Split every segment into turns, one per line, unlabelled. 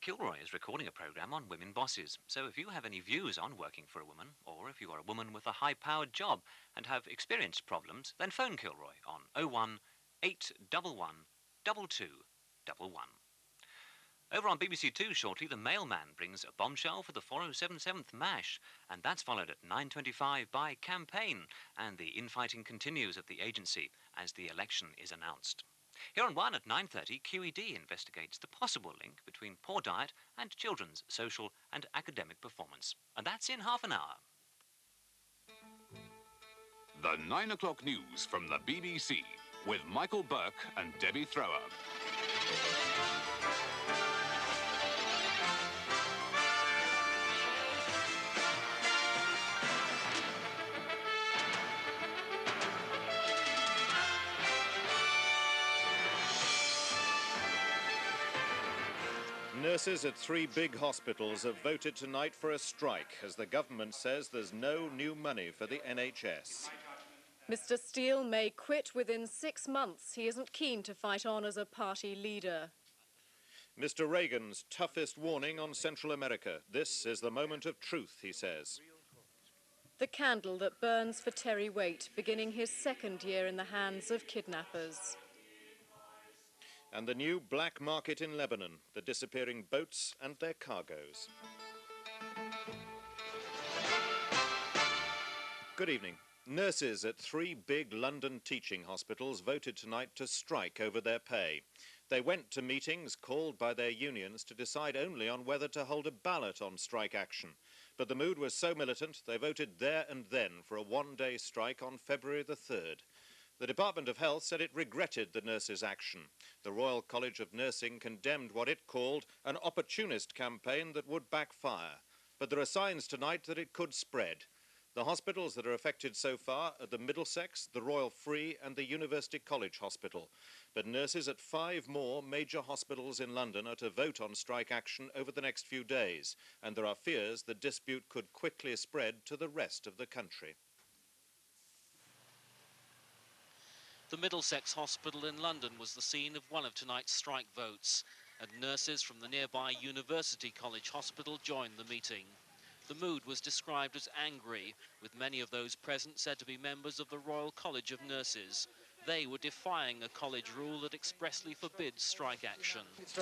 Kilroy is recording a programme on women bosses, so if you have any views on working for a woman, or if you are a woman with a high-powered job and have experienced problems, then phone Kilroy on 01 811 2211. Over on BBC2 shortly, the mailman brings a bombshell for the 4077th MASH, and that's followed at 9:25 by Campaign, and the infighting continues at the agency as the election is announced. Here on 1 at 9:30, QED investigates the possible link between poor diet and children's social and academic performance. And that's in half an hour.
The 9 o'clock news from the BBC with Michael Buerk and Debbie Thrower.
Nurses at 3 big hospitals have voted tonight for a strike as the government says there's no new money for the NHS.
Mr. Steele may quit within 6 months. He isn't keen to fight on as a party leader.
Mr. Reagan's toughest warning on Central America. This is the moment of truth, he says.
The candle that burns for Terry Waite, beginning his 2nd year in the hands of kidnappers.
And the new black market in Lebanon, the disappearing boats and their cargoes. Good evening. Nurses at 3 big London teaching hospitals voted tonight to strike over their pay. They went to meetings called by their unions to decide only on whether to hold a ballot on strike action. But the mood was so militant, they voted there and then for a one-day strike on February the 3rd. The Department of Health said it regretted the nurses' action. The Royal College of Nursing condemned what it called an opportunist campaign that would backfire. But there are signs tonight that it could spread. The hospitals that are affected so far are the Middlesex, the Royal Free and the University College Hospital. But nurses at 5 more major hospitals in London are to vote on strike action over the next few days. And there are fears the dispute could quickly spread to the rest of the country.
The Middlesex Hospital in London was the scene of one of tonight's strike votes, and nurses from the nearby University College Hospital joined the meeting. The mood was described as angry, with many of those present said to be members of the Royal College of Nurses. They were defying a college rule that expressly forbids strike action.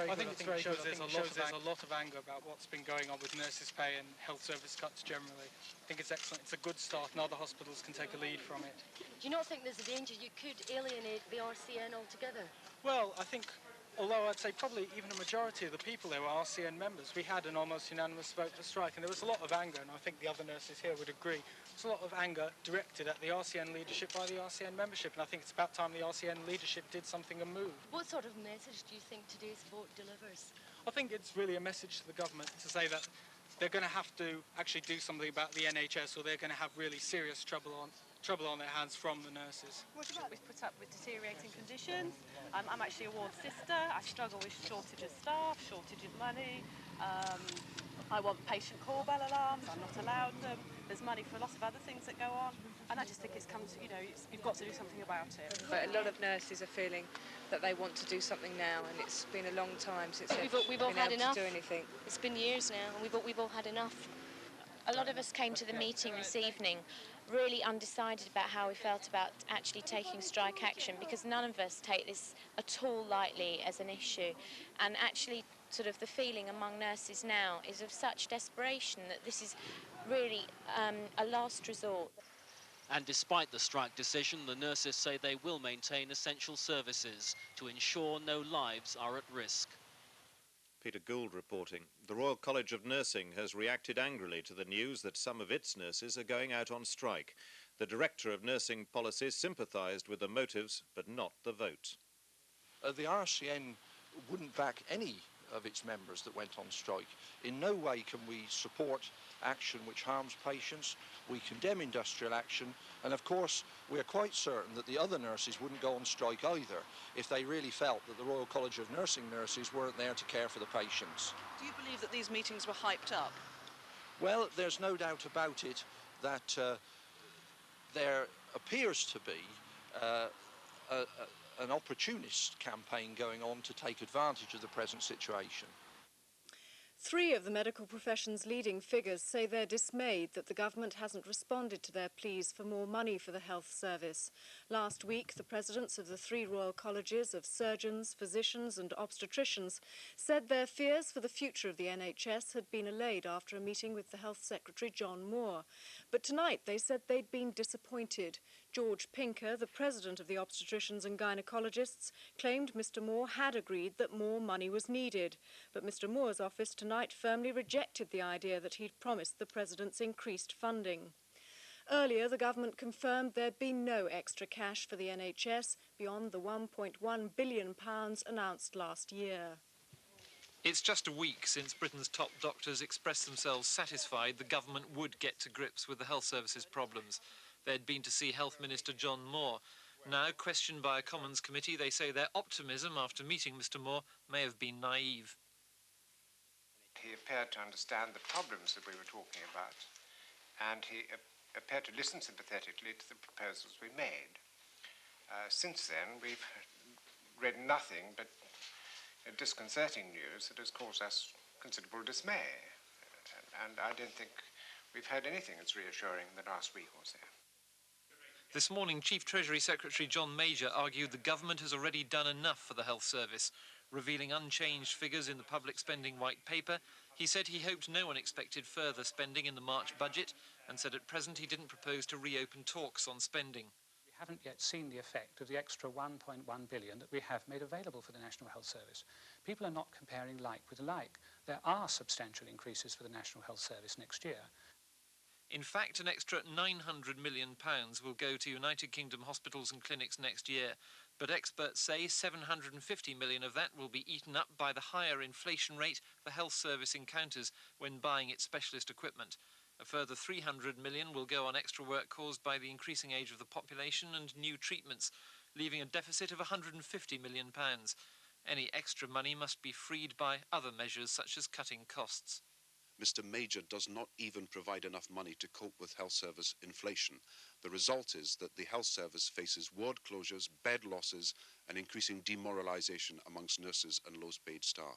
I think it shows there's a lot of anger about what's been going on with nurses' pay and health service cuts generally. I think it's excellent. It's a good start, and other hospitals can take a lead from it.
Do you not think there's a danger you could alienate the RCN altogether?
Well, I think, although I'd say probably even a majority of the people there were RCN members, we had an almost unanimous vote for strike, and there was a lot of anger, and I think the other nurses here would agree. There's a lot of anger directed at the RCN leadership by the RCN membership, and I think it's about time the RCN leadership did something and moved.
What sort of message do you think today's vote delivers?
I think it's really a message to the government to say that they're going to have to actually do something about the NHS, or they're going to have really serious trouble on their hands from the nurses.
We've put up with deteriorating conditions. I'm actually a ward sister. I struggle with shortage of staff, shortage of money. I want patient call bell alarms. I'm not allowed them. There's money for lots of other things that go on. And I just think it's come to, you've got to do something about it.
But a lot of nurses are feeling that they want to do something now, and it's been a long time since they've
we've all
been
had
able
enough.
to do anything.
It's been years now, and we've all had enough. A lot of us came to the meeting this evening really undecided about how we felt about actually taking strike action, because none of us take this at all lightly as an issue. And actually sort of the feeling among nurses now is of such desperation that this is really a last resort.
And despite the strike decision, the nurses say they will maintain essential services to ensure no lives are at risk.
Peter Gould reporting. The Royal College of Nursing has reacted angrily to the news that some of its nurses are going out on strike. The Director of Nursing Policy sympathised with the motives, but not the vote.
The RCN wouldn't back any of its members that went on strike. In no way can we support action which harms patients. We condemn industrial action, and of course we are quite certain that the other nurses wouldn't go on strike either if they really felt that the Royal College of Nursing nurses weren't there to care for the patients.
Do you believe that these meetings were hyped up?
Well, there's no doubt about it that there appears to be an opportunist campaign going on to take advantage of the present situation.
Three of the medical profession's leading figures say they're dismayed that the government hasn't responded to their pleas for more money for the health service. Last week, the presidents of the three Royal Colleges of Surgeons, Physicians and Obstetricians said their fears for the future of the NHS had been allayed after a meeting with the Health Secretary John Moore. But tonight they said they'd been disappointed. George Pinker, the president of the obstetricians and gynecologists, claimed Mr Moore had agreed that more money was needed. But Mr Moore's office tonight firmly rejected the idea that he'd promised the president's increased funding. Earlier, the government confirmed there'd been no extra cash for the NHS beyond the £1.1 billion announced last year.
It's just a week since Britain's top doctors expressed themselves satisfied the government would get to grips with the health service's problems. They'd been to see Health Minister John Moore. Now, questioned by a Commons committee, they say their optimism after meeting Mr Moore may have been naive.
He appeared to understand the problems that we were talking about, and he appeared to listen sympathetically to the proposals we made. Since then, we've read nothing but disconcerting news that has caused us considerable dismay, and I don't think we've heard anything that's reassuring in the last week or so.
This morning, Chief Treasury Secretary John Major argued the government has already done enough for the health service. Revealing unchanged figures in the public spending white paper, he said he hoped no one expected further spending in the March budget and said at present he didn't propose to reopen talks on spending.
We haven't yet seen the effect of the extra £1.1 billion that we have made available for the National Health Service. People are not comparing like with like. There are substantial increases for the National Health Service next year.
In fact, an extra £900 million will go to United Kingdom hospitals and clinics next year, but experts say £750 million of that will be eaten up by the higher inflation rate the health service encounters when buying its specialist equipment. A further £300 million will go on extra work caused by the increasing age of the population and new treatments, leaving a deficit of £150 million. Any extra money must be freed by other measures such as cutting costs.
Mr Major does not even provide enough money to cope with health service inflation. The result is that the health service faces ward closures, bed losses and increasing demoralisation amongst nurses and low-paid staff.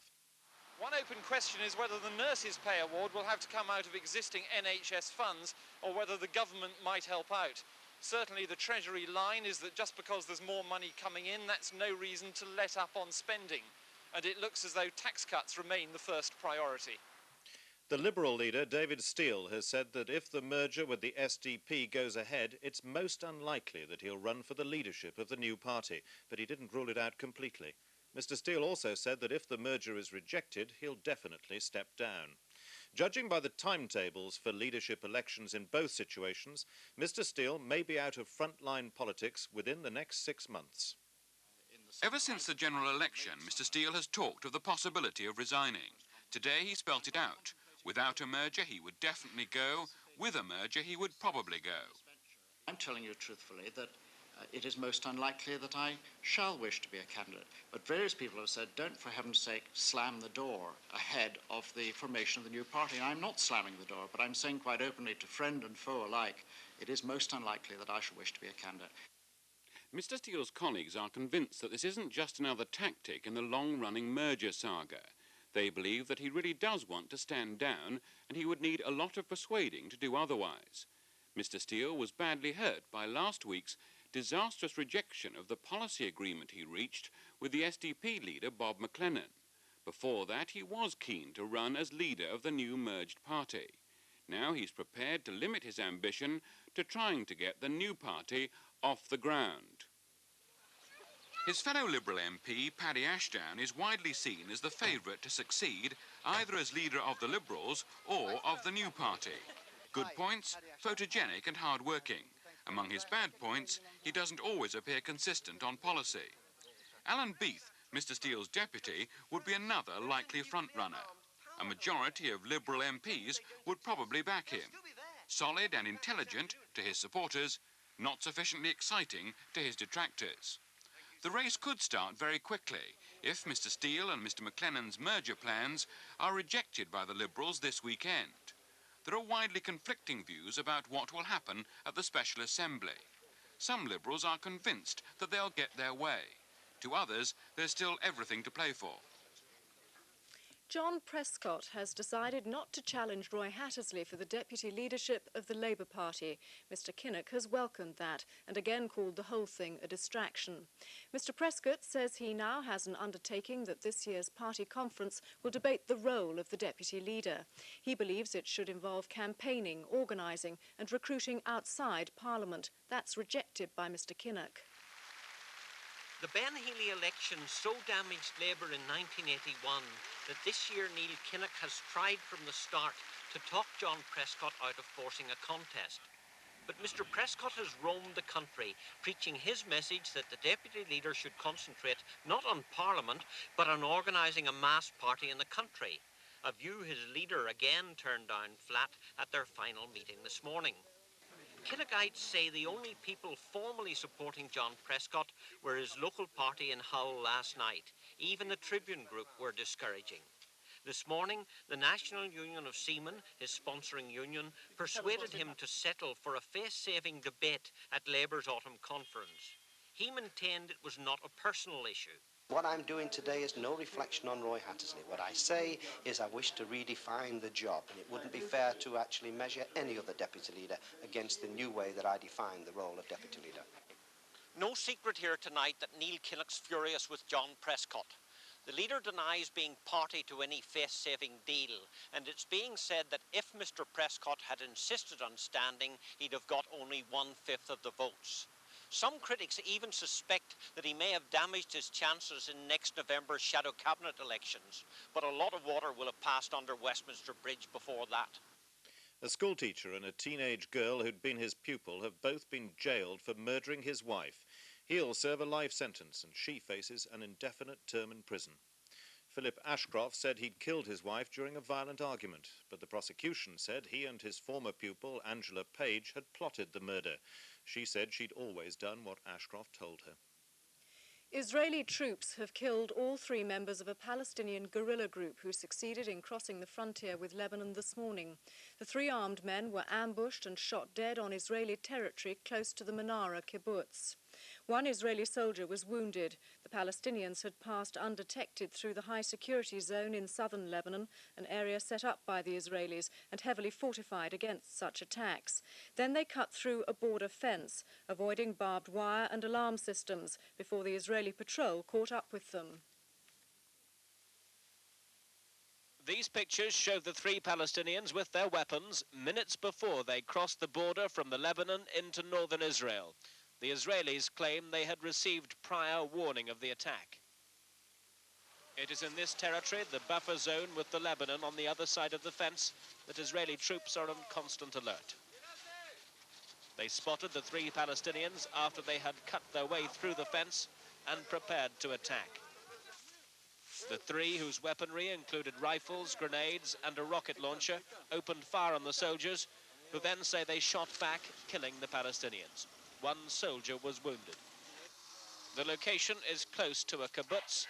One open question is whether the Nurses' Pay Award will have to come out of existing NHS funds or whether the government might help out. Certainly the Treasury line is that just because there's more money coming in, that's no reason to let up on spending. And it looks as though tax cuts remain the first priority.
The Liberal leader, David Steele, has said that if the merger with the SDP goes ahead, it's most unlikely that he'll run for the leadership of the new party, but he didn't rule it out completely. Mr Steele also said that if the merger is rejected, he'll definitely step down. Judging by the timetables for leadership elections in both situations, Mr Steele may be out of frontline politics within the next 6 months.
Ever since the general election, Mr Steele has talked of the possibility of resigning. Today he spelt it out. Without a merger, he would definitely go. With a merger, he would probably go.
I'm telling you truthfully that it is most unlikely that I shall wish to be a candidate. But various people have said, don't for heaven's sake slam the door ahead of the formation of the new party. And I'm not slamming the door, but I'm saying quite openly to friend and foe alike, it is most unlikely that I shall wish to be a candidate.
Mr Steele's colleagues are convinced that this isn't just another tactic in the long-running merger saga. They believe that he really does want to stand down and he would need a lot of persuading to do otherwise. Mr Steele was badly hurt by last week's disastrous rejection of the policy agreement he reached with the SDP leader Bob McLennan. Before that, he was keen to run as leader of the new merged party. Now he's prepared to limit his ambition to trying to get the new party off the ground. His fellow Liberal MP, Paddy Ashdown, is widely seen as the favourite to succeed either as leader of the Liberals or of the new party. Good points, photogenic and hard-working. Among his bad points, he doesn't always appear consistent on policy. Alan Beath, Mr Steele's deputy, would be another likely front-runner. A majority of Liberal MPs would probably back him. Solid and intelligent to his supporters, not sufficiently exciting to his detractors. The race could start very quickly if Mr Steele and Mr McLennan's merger plans are rejected by the Liberals this weekend. There are widely conflicting views about what will happen at the Special Assembly. Some Liberals are convinced that they'll get their way. To others, there's still everything to play for.
John Prescott has decided not to challenge Roy Hattersley for the deputy leadership of the Labour Party. Mr Kinnock has welcomed that and again called the whole thing a distraction. Mr Prescott says he now has an undertaking that this year's party conference will debate the role of the deputy leader. He believes it should involve campaigning, organising and recruiting outside Parliament. That's rejected by Mr Kinnock.
The Ben Healy election so damaged Labour in 1981 that this year Neil Kinnock has tried from the start to talk John Prescott out of forcing a contest. But Mr Prescott has roamed the country, preaching his message that the deputy leader should concentrate not on Parliament, but on organising a mass party in the country, a view his leader again turned down flat at their final meeting this morning. Kinnockites say the only people formally supporting John Prescott were his local party in Hull last night. Even the Tribune group were discouraging. This morning, the National Union of Seamen, his sponsoring union, persuaded him to settle for a face-saving debate at Labour's autumn conference. He maintained it was not a personal issue.
What I'm doing today is no reflection on Roy Hattersley. What I say is I wish to redefine the job, and it wouldn't be fair to actually measure any other deputy leader against the new way that I define the role of deputy leader.
No secret here tonight that Neil Kinnock's furious with John Prescott. The leader denies being party to any face-saving deal, and it's being said that if Mr Prescott had insisted on standing, he'd have got only 1/5 of the votes. Some critics even suspect that he may have damaged his chances in next November's shadow cabinet elections, but a lot of water will have passed under Westminster Bridge before that.
A schoolteacher and a teenage girl who'd been his pupil have both been jailed for murdering his wife. He'll serve a life sentence and she faces an indefinite term in prison. Philip Ashcroft said he'd killed his wife during a violent argument, but the prosecution said he and his former pupil, Angela Page, had plotted the murder. She said she'd always done what Ashcroft told her.
Israeli troops have killed all 3 members of a Palestinian guerrilla group who succeeded in crossing the frontier with Lebanon this morning. The 3 armed men were ambushed and shot dead on Israeli territory close to the Menara kibbutz. 1 Israeli soldier was wounded. The Palestinians had passed undetected through the high-security zone in southern Lebanon, an area set up by the Israelis and heavily fortified against such attacks. Then they cut through a border fence, avoiding barbed wire and alarm systems, before the Israeli patrol caught up with them.
These pictures show the 3 Palestinians with their weapons minutes before they crossed the border from the Lebanon into northern Israel. The Israelis claim they had received prior warning of the attack. It is in this territory, the buffer zone with the Lebanon on the other side of the fence, that Israeli troops are on constant alert. They spotted the 3 Palestinians after they had cut their way through the fence and prepared to attack. The 3, whose weaponry included rifles, grenades and a rocket launcher, opened fire on the soldiers, who then say they shot back, killing the Palestinians. 1 soldier was wounded. The location is close to a kibbutz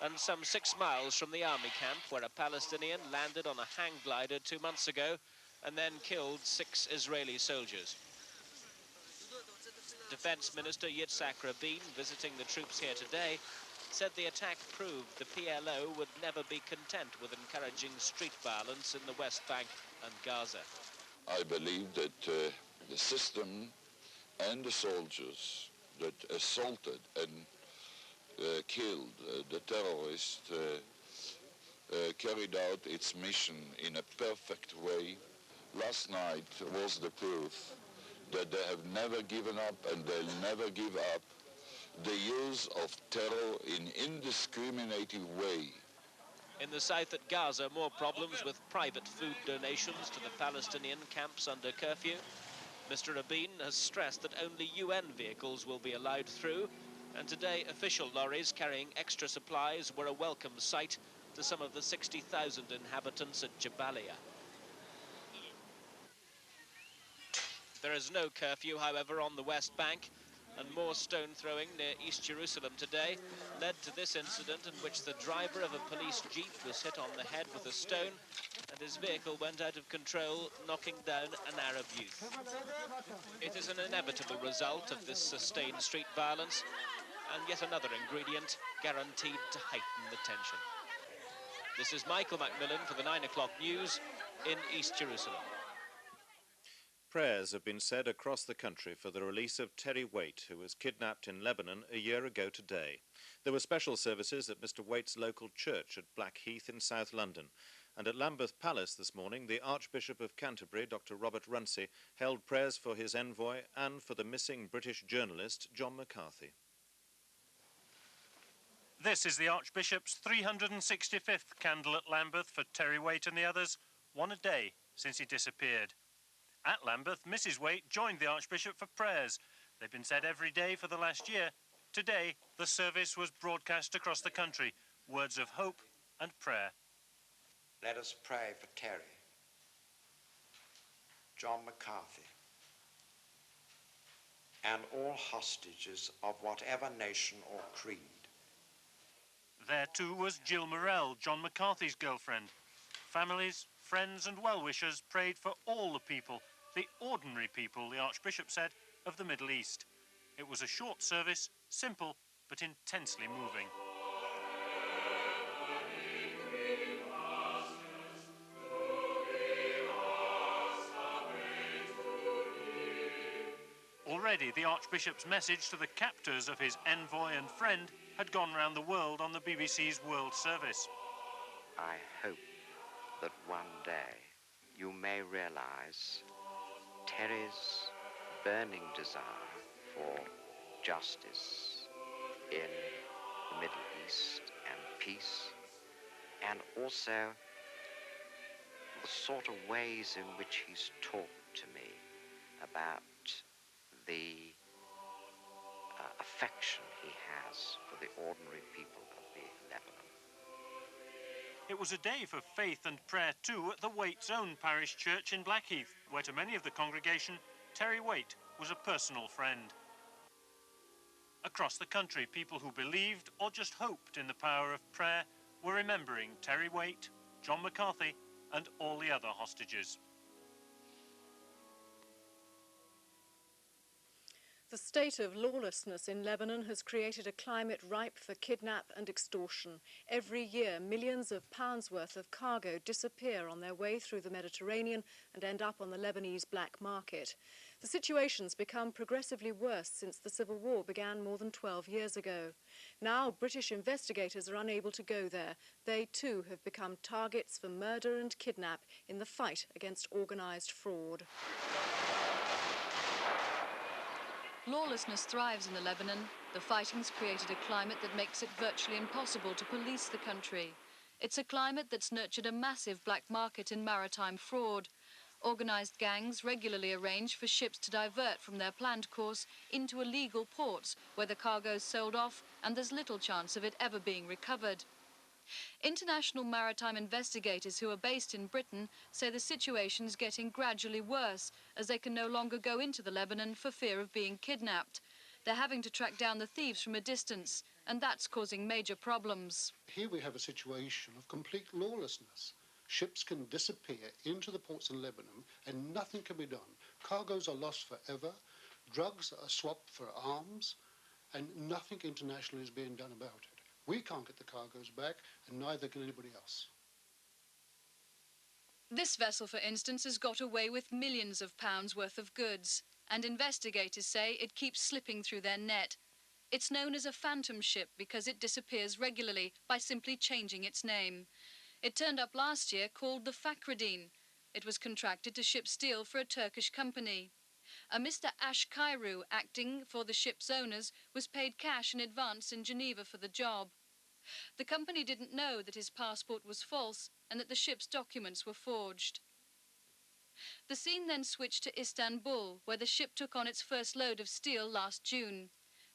and some 6 miles from the army camp where a Palestinian landed on a hang glider 2 months ago and then killed 6 Israeli soldiers. Defence Minister Yitzhak Rabin, visiting the troops here today, said the attack proved the PLO would never be content with encouraging street violence in the West Bank and Gaza.
I believe that the system and the soldiers that assaulted and killed the terrorists carried out its mission in a perfect way. Last night was the proof that they have never given up and they'll never give up the use of terror in indiscriminating way.
In the south at Gaza, more problems with private food donations to the Palestinian camps under curfew. Mr. Rabin has stressed that only UN vehicles will be allowed through, and today official lorries carrying extra supplies were a welcome sight to some of the 60,000 inhabitants at Jabalia. There is no curfew, however, on the West Bank, and more stone throwing near East Jerusalem today led to this incident in which the driver of a police jeep was hit on the head with a stone and his vehicle went out of control, knocking down an Arab youth. It is an inevitable result of this sustained street violence and yet another ingredient guaranteed to heighten the tension. This is Michael Macmillan for the 9 o'clock news in East Jerusalem.
Prayers have been said across the country for the release of Terry Waite, who was kidnapped in Lebanon a year ago today. There were special services at Mr. Waite's local church at Blackheath in South London. And at Lambeth Palace this morning, the Archbishop of Canterbury, Dr. Robert Runcie, held prayers for his envoy and for the missing British journalist John McCarthy.
This is the Archbishop's 365th candle at Lambeth for Terry Waite and the others, one a day since he disappeared. At Lambeth, Mrs. Waite joined the Archbishop for prayers. They've been said every day for the last year. Today, the service was broadcast across the country. Words of hope and prayer.
Let us pray for Terry, John McCarthy, and all hostages of whatever nation or creed.
There too was Jill Morell, John McCarthy's girlfriend. Families, friends and well-wishers prayed for all the people, the ordinary people, the Archbishop said, of the Middle East. It was a short service, simple but intensely moving. Already the Archbishop's message to the captors of his envoy and friend had gone round the world on the BBC's World Service.
I hope that one day you may realise Terry's burning desire for justice in the Middle East and peace, and also the sort of ways in which he's talked to me about the affection he has for the ordinary people of the Lebanon.
It was a day for faith and prayer too at the Waite's own parish church in Blackheath, where to many of the congregation, Terry Waite was a personal friend. Across the country, people who believed or just hoped in the power of prayer were remembering Terry Waite, John McCarthy and all the other hostages.
The state of lawlessness in Lebanon has created a climate ripe for kidnap and extortion. Every year, millions of pounds worth of cargo disappear on their way through the Mediterranean and end up on the Lebanese black market. The situation's become progressively worse since the civil war began more than 12 years ago. Now, British investigators are unable to go there. They too have become targets for murder and kidnap in the fight against organised fraud.
Lawlessness thrives in the Lebanon. The fighting's created a climate that makes it virtually impossible to police the country. It's a climate that's nurtured a massive black market in maritime fraud. Organised gangs regularly arrange for ships to divert from their planned course into illegal ports where the cargo's sold off and there's little chance of it ever being recovered. International maritime investigators who are based in Britain say the situation's getting gradually worse as they can no longer go into the Lebanon for fear of being kidnapped. They're having to track down the thieves from a distance, and that's causing major problems.
Here we have a situation of complete lawlessness. Ships can disappear into the ports in Lebanon and nothing can be done. Cargoes are lost forever, drugs are swapped for arms, and nothing internationally is being done about it. We can't get the cargoes back, and neither can anybody else.
This vessel, for instance, has got away with millions of pounds worth of goods, and investigators say it keeps slipping through their net. It's known as a phantom ship because it disappears regularly by simply changing its name. It turned up last year called the Fakhreddin. It was contracted to ship steel for a Turkish company. A Mr. Ash Kairu, acting for the ship's owners, was paid cash in advance in Geneva for the job. The company didn't know that his passport was false and that the ship's documents were forged. The scene then switched to Istanbul, where the ship took on its first load of steel last June.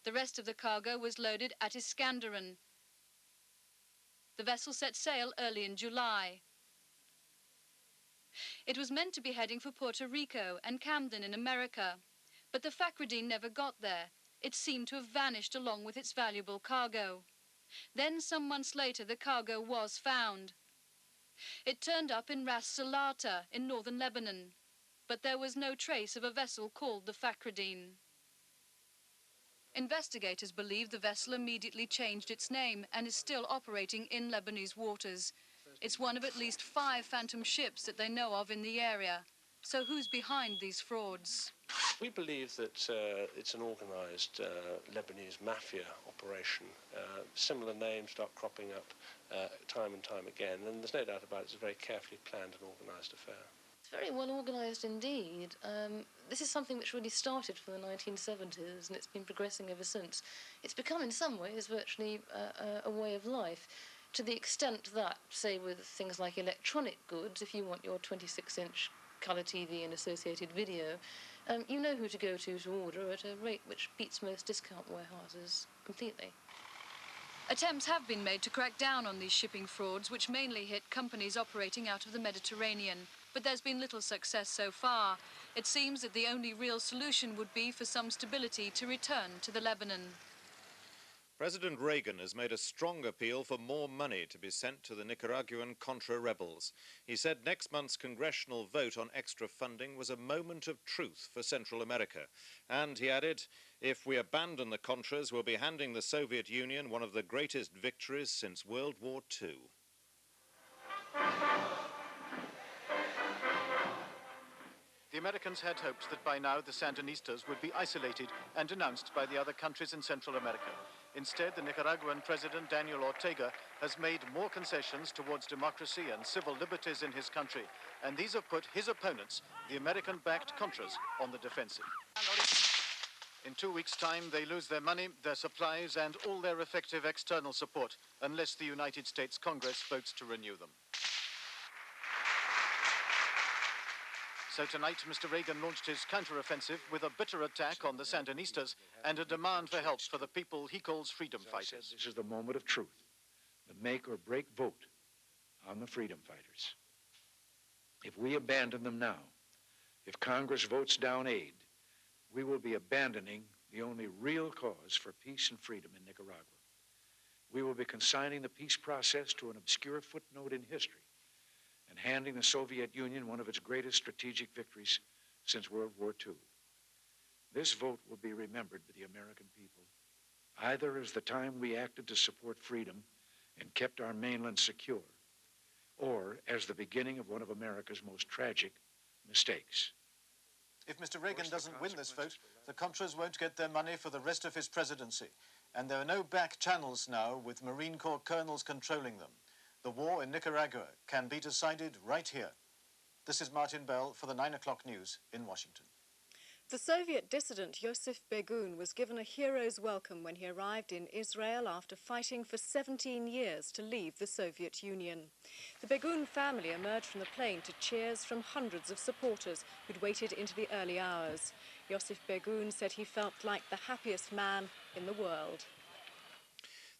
The rest of the cargo was loaded at Iskenderun. The vessel set sail early in July. It was meant to be heading for Puerto Rico and Camden in America, but the Fakhreddin never got there. It seemed to have vanished along with its valuable cargo. Then, some months later, the cargo was found. It turned up in Ras Salata in northern Lebanon, but there was no trace of a vessel called the Fakhreddin. Investigators believe the vessel immediately changed its name and is still operating in Lebanese waters. It's one of at least 5 phantom ships that they know of in the area. So who's behind these frauds?
We believe that it's an organised Lebanese mafia operation. Similar names start cropping up time and time again, and there's no doubt about it, it's a very carefully planned and organised affair.
It's very well organised indeed. This is something which really started from the 1970s, and it's been progressing ever since. It's become, in some ways, virtually a way of life, to the extent that, say, with things like electronic goods, if you want your 26-inch colour TV and associated video, you know who to go to order at a rate which beats most discount warehouses completely.
Attempts have been made to crack down on these shipping frauds, which mainly hit companies operating out of the Mediterranean. But there's been little success so far. It seems that the only real solution would be for some stability to return to the Lebanon.
President Reagan has made a strong appeal for more money to be sent to the Nicaraguan Contra rebels. He said next month's congressional vote on extra funding was a moment of truth for Central America. And he added, if we abandon the Contras, we'll be handing the Soviet Union one of the greatest victories since World War II.
The Americans had hopes that by now the Sandinistas would be isolated and denounced by the other countries in Central America. Instead, the Nicaraguan President Daniel Ortega has made more concessions towards democracy and civil liberties in his country, and these have put his opponents, the American-backed Contras, on the defensive. In 2 weeks' time, they lose their money, their supplies, and all their effective external support, unless the United States Congress votes to renew them. So tonight, Mr. Reagan launched his counter-offensive with a bitter attack on the Sandinistas and a demand for help for the people he calls freedom fighters.
This is the moment of truth, the make or break vote on the freedom fighters. If we abandon them now, if Congress votes down aid, we will be abandoning the only real cause for peace and freedom in Nicaragua. We will be consigning the peace process to an obscure footnote in history and handing the Soviet Union one of its greatest strategic victories since World War II. This vote will be remembered by the American people, either as the time we acted to support freedom and kept our mainland secure, or as the beginning of one of America's most tragic mistakes.
If Mr. Reagan doesn't win this vote, the Contras won't get their money for the rest of his presidency. And there are no back channels now with Marine Corps colonels controlling them. The war in Nicaragua can be decided right here. This is Martin Bell for the 9 o'clock news in Washington.
The Soviet dissident Yosif Begun was given a hero's welcome when he arrived in Israel after fighting for 17 years to leave the Soviet Union. The Begun family emerged from the plane to cheers from hundreds of supporters who'd waited into the early hours. Yosif Begun said he felt like the happiest man in the world.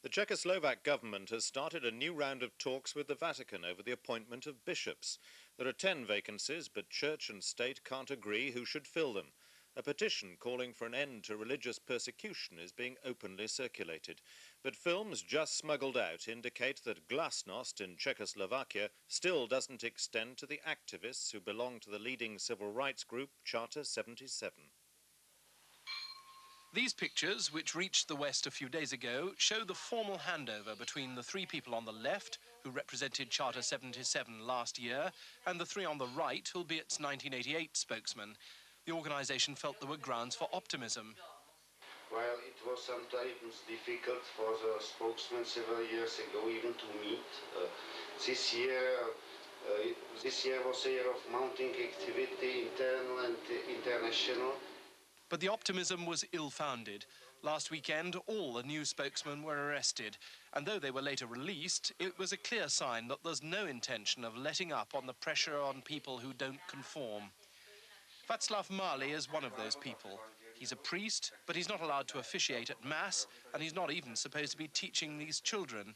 The Czechoslovak government has started a new round of talks with the Vatican over the appointment of bishops. There are 10 vacancies, but church and state can't agree who should fill them. A petition calling for an end to religious persecution is being openly circulated. But films just smuggled out indicate that glasnost in Czechoslovakia still doesn't extend to the activists who belong to the leading civil rights group Charter 77.
These pictures, which reached the West a few days ago, show the formal handover between the 3 people on the left, who represented Charter 77 last year, and the 3 on the right, who'll be its 1988 spokesman. The organisation felt there were grounds for optimism.
While it was sometimes difficult for the spokesman several years ago even to meet, this year was a year of mounting activity, internal and international.
But the optimism was ill-founded. Last weekend, all the new spokesmen were arrested, and though they were later released, it was a clear sign that there's no intention of letting up on the pressure on people who don't conform. Václav Mali is one of those people. He's a priest, but he's not allowed to officiate at Mass, and he's not even supposed to be teaching these children.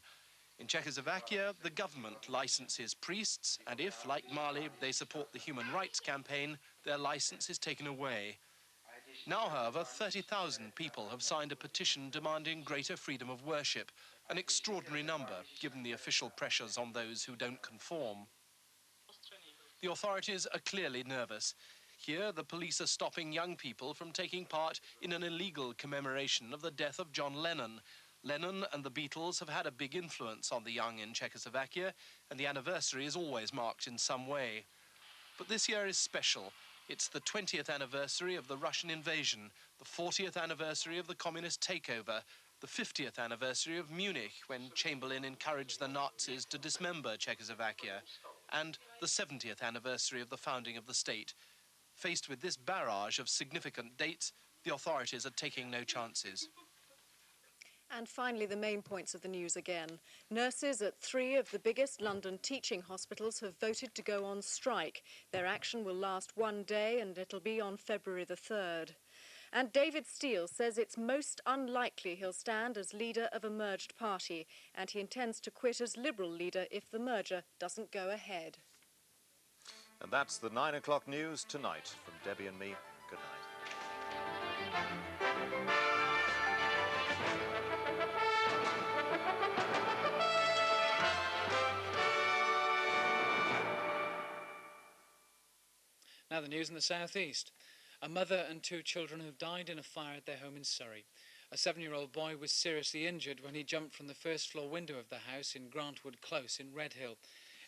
In Czechoslovakia, the government licenses priests, and if, like Mali, they support the human rights campaign, their license is taken away. Now, however, 30,000 people have signed a petition demanding greater freedom of worship, an extraordinary number, given the official pressures on those who don't conform. The authorities are clearly nervous. Here, the police are stopping young people from taking part in an illegal commemoration of the death of John Lennon.
Lennon and the Beatles have had a big influence on the young in Czechoslovakia, and the anniversary is always marked in some way. But this year is special. It's the 20th anniversary of the Russian invasion, the 40th anniversary of the communist takeover, the 50th anniversary of Munich, when Chamberlain encouraged the Nazis to dismember Czechoslovakia, and the 70th anniversary of the founding of the state. Faced with this barrage of significant dates, the authorities are taking no chances.
And finally, the main points of the news again. Nurses at 3 of the biggest London teaching hospitals have voted to go on strike. Their action will last 1 day and it'll be on February the 3rd. And David Steele says it's most unlikely he'll stand as leader of a merged party, and he intends to quit as Liberal leader if the merger doesn't go ahead.
And that's the 9 o'clock news tonight. From Debbie and me, good night.
Now the news in the southeast. A mother and 2 children have died in a fire at their home in Surrey. A 7-year-old boy was seriously injured when he jumped from the first-floor window of the house in Grantwood Close in Redhill.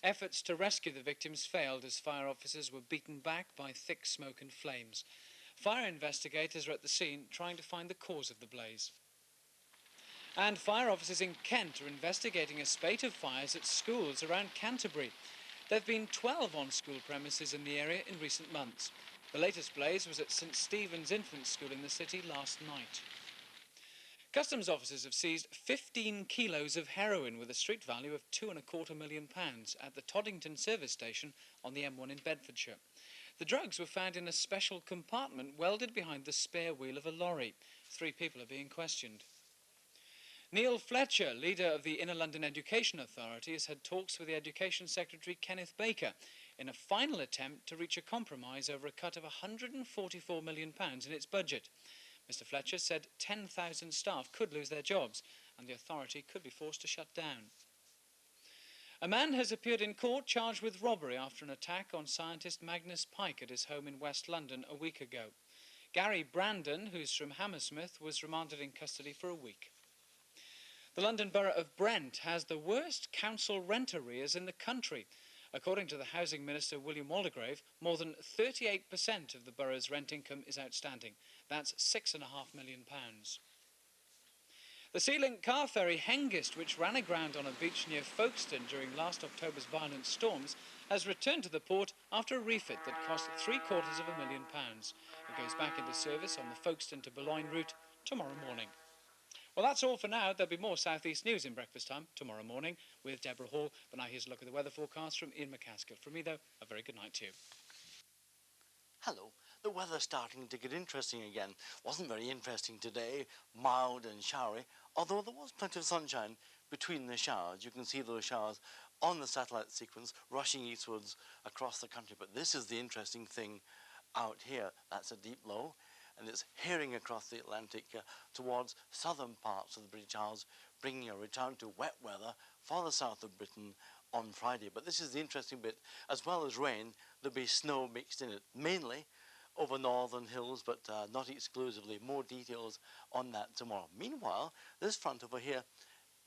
Efforts to rescue the victims failed as fire officers were beaten back by thick smoke and flames. Fire investigators are at the scene trying to find the cause of the blaze. And fire officers in Kent are investigating a spate of fires at schools around Canterbury. There have been 12 on school premises in the area in recent months. The latest blaze was at St Stephen's Infant School in the city last night. Customs officers have seized 15 kilos of heroin with a street value of £2.25 million at the Toddington service station on the M1 in Bedfordshire. The drugs were found in a special compartment welded behind the spare wheel of a lorry. 3 people are being questioned. Neil Fletcher, leader of the Inner London Education Authority, has had talks with the Education Secretary Kenneth Baker in a final attempt to reach a compromise over a cut of £144 million in its budget. Mr Fletcher said 10,000 staff could lose their jobs and the authority could be forced to shut down. A man has appeared in court charged with robbery after an attack on scientist Magnus Pyke at his home in West London a week ago. Gary Brandon, who's from Hammersmith, was remanded in custody for a week. The London Borough of Brent has the worst council rent arrears in the country. According to the Housing Minister William Waldegrave, more than 38% of the borough's rent income is outstanding. That's £6.5 million. The Sea Link car ferry Hengist, which ran aground on a beach near Folkestone during last October's violent storms, has returned to the port after a refit that cost £750,000. It goes back into service on the Folkestone to Boulogne route tomorrow morning. Well, that's all for now. There'll be more South East news in breakfast time tomorrow morning with Deborah Hall. But now here's a look at the weather forecast from Ian McCaskill. From me, though, a very good night to you.
Hello. The weather's starting to get interesting again. Wasn't very interesting today, mild and showery, although there was plenty of sunshine between the showers. You can see those showers on the satellite sequence rushing eastwards across the country. But this is the interesting thing out here. That's a deep low, and it's heading across the Atlantic towards southern parts of the British Isles, bringing a return to wet weather for the south of Britain on Friday. But this is the interesting bit. As well as rain, there'll be snow mixed in it, mainly over northern hills, but not exclusively. More details on that tomorrow. Meanwhile, this front over here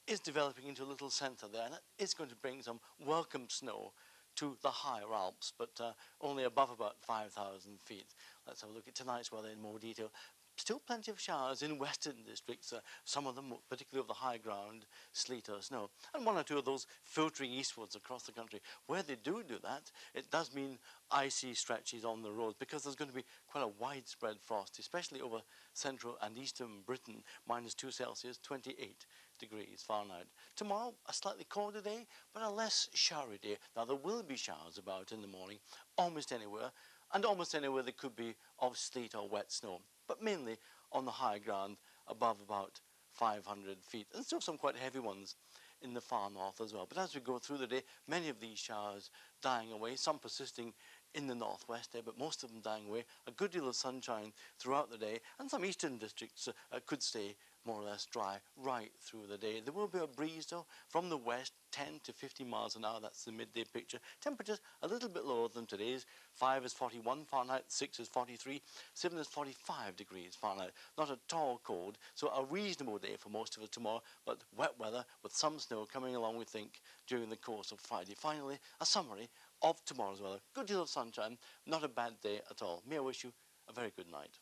is developing into a little centre there, and it's going to bring some welcome snow to the higher Alps, but only above about 5,000 feet. Let's have a look at tonight's weather in more detail. Still plenty of showers in western districts, some of them particularly of the high ground, sleet or snow, and 1 or 2 of those filtering eastwards across the country. Where they do that, it does mean icy stretches on the roads, because there's going to be quite a widespread frost, especially over central and eastern Britain, -2 Celsius, 28 degrees Fahrenheit. Tomorrow, a slightly colder day, but a less showery day. Now, there will be showers about in the morning, almost anywhere, and almost anywhere there could be of sleet or wet snow, but mainly on the high ground above about 500 feet, and still some quite heavy ones in the far north as well. But as we go through the day, many of these showers dying away, some persisting in the northwest there, but most of them dying away. A good deal of sunshine throughout the day, and some eastern districts could stay more or less dry right through the day. There will be a breeze though from the west, 10 to 50 miles an hour. That's the midday picture. Temperatures a little bit lower than today's. 5 is 41 Fahrenheit, 6 is 43, 7 is 45 degrees Fahrenheit. Not at all cold, so a reasonable day for most of us tomorrow, but wet weather with some snow coming along, we think, during the course of Friday. Finally, a summary of tomorrow's weather. Good deal of sunshine, not a bad day at all. May I wish you a very good night.